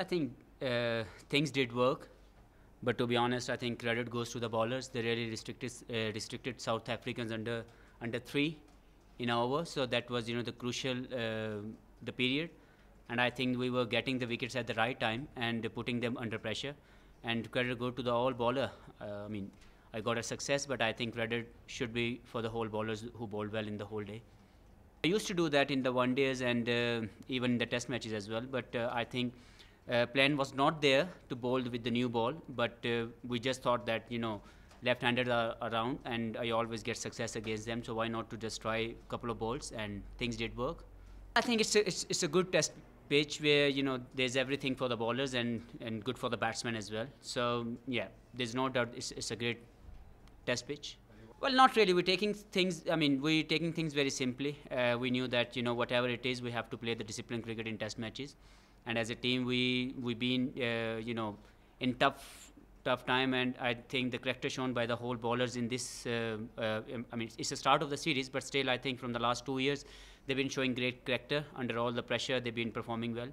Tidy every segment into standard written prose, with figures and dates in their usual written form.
I think things did work, but to be honest, I think credit goes to the bowlers. They really restricted South Africans under 3 in over, so that was the crucial the period, and I think we were getting the wickets at the right time and putting them under pressure. And credit go to the all bowler. I mean, I got a success, but I think credit should be for the whole bowlers who bowled well in the whole day. I used to do that in the one days and even the test matches as well, but I think plan was not there to bowl with the new ball, but we just thought that left-handed are around and I always get success against them, so why not to just try a couple of balls, and things did work. I think it's a good test pitch where there's everything for the bowlers and good for the batsmen as well. So yeah, there's no doubt it's a great test pitch. Well, not really. We're taking things. I mean, we're taking things very simply. We knew that whatever it is, we have to play the disciplined cricket in test matches, and as a team, we've been in tough time, and I think the character shown by the whole bowlers in this. I mean, it's the start of the series, but still, I think from the last 2 years, they've been showing great character under all the pressure. They've been performing well,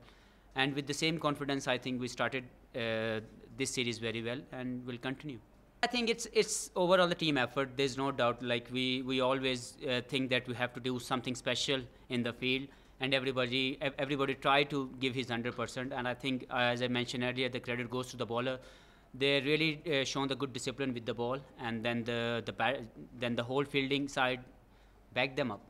and with the same confidence, I think we started this series very well, and will continue. I think it's overall the team effort. There's no doubt. Like we always think that we have to do something special in the field, and everybody try to give his 100%. And I think, as I mentioned earlier, the credit goes to the bowler. They really shown the good discipline with the ball, and then the whole fielding side backed them up.